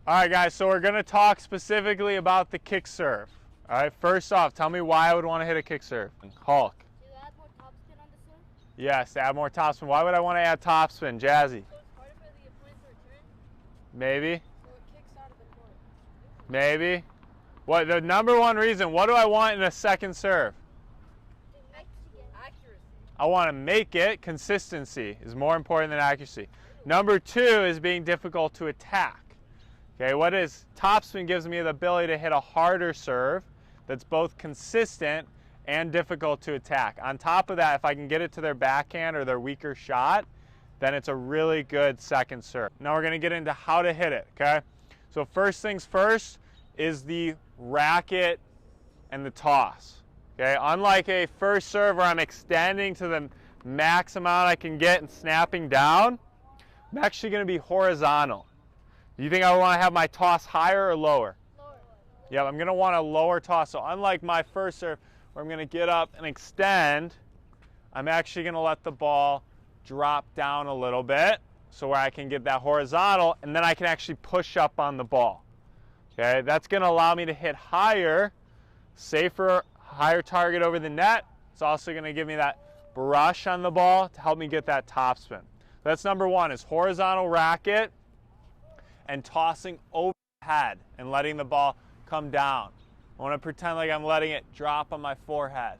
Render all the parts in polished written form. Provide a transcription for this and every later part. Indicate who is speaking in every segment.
Speaker 1: All right, guys, so we're going to talk specifically about the kick serve. All right, first off, tell me why I would want to hit a kick serve. Hulk.
Speaker 2: To add more topspin on the serve?
Speaker 1: Yes, add more topspin. Why would I want to add topspin, Jazzy?
Speaker 2: So it's harder for the opponent to return?
Speaker 1: Maybe.
Speaker 2: So it kicks out of the court.
Speaker 1: Maybe. What, the number one reason, what do I want in a second serve?
Speaker 2: Accuracy.
Speaker 1: I want to make it. Consistency is more important than accuracy. Number two is being difficult to attack. Okay, what is topspin gives me the ability to hit a harder serve that's both consistent and difficult to attack. On top of that, if I can get it to their backhand or their weaker shot, then it's a really good second serve. Now we're going to get into how to hit it, okay? So first things first is the racket and the toss. Okay, unlike a first serve where I'm extending to the max amount I can get and snapping down, I'm actually going to be horizontal. Do you think I want to have my toss higher or lower?
Speaker 2: Lower.
Speaker 1: Yeah, I'm going to want a lower toss. So unlike my first serve where I'm going to get up and extend, I'm actually going to let the ball drop down a little bit so where I can get that horizontal, and then I can actually push up on the ball. Okay, that's going to allow me to hit higher, safer, higher target over the net. It's also going to give me that brush on the ball to help me get that topspin. That's number one, is horizontal racket and tossing overhead and letting the ball come down. I want to pretend like I'm letting it drop on my forehead.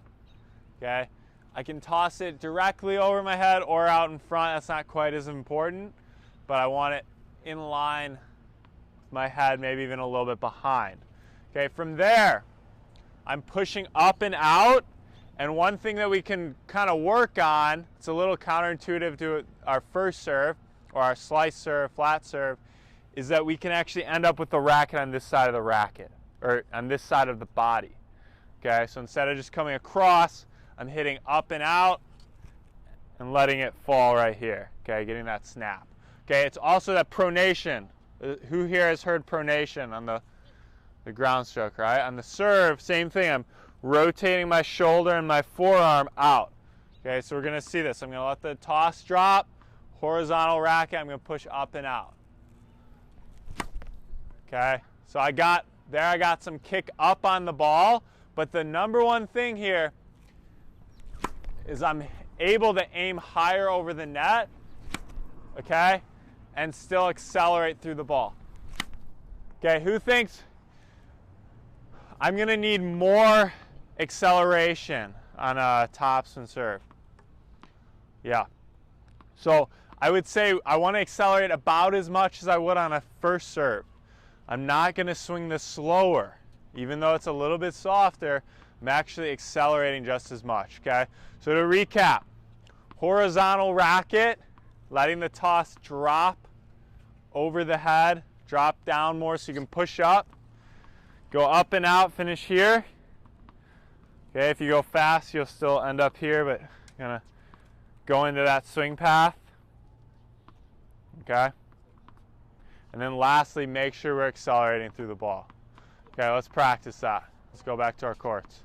Speaker 1: Okay, I can toss it directly over my head or out in front. That's not quite as important, but I want it in line with my head, maybe even a little bit behind. Okay, from there, I'm pushing up and out, and one thing that we can kind of work on, it's a little counterintuitive to our first serve or our slice serve, flat serve, is that we can actually end up with the racket on this side of the racket, or on this side of the body. Okay, so instead of just coming across, I'm hitting up and out and letting it fall right here. Okay, getting that snap. Okay, it's also that pronation. Who here has heard pronation on the ground stroke, right? On the serve, same thing. I'm rotating my shoulder and my forearm out. Okay, so we're going to see this. I'm going to let the toss drop, horizontal racket, I'm going to push up and out. Okay, so I got some kick up on the ball, but the number one thing here is I'm able to aim higher over the net, okay, and still accelerate through the ball. Okay, who thinks I'm going to need more acceleration on a topspin serve? Yeah. So I would say I want to accelerate about as much as I would on a first serve. I'm not going to swing this slower. Even though it's a little bit softer, I'm actually accelerating just as much, okay? So to recap, horizontal racket, letting the toss drop over the head, drop down more so you can push up. Go up and out, finish here. Okay, if you go fast, you'll still end up here, but you're gonna go into that swing path. Okay? And then lastly, make sure we're accelerating through the ball. Okay, let's practice that. Let's go back to our courts.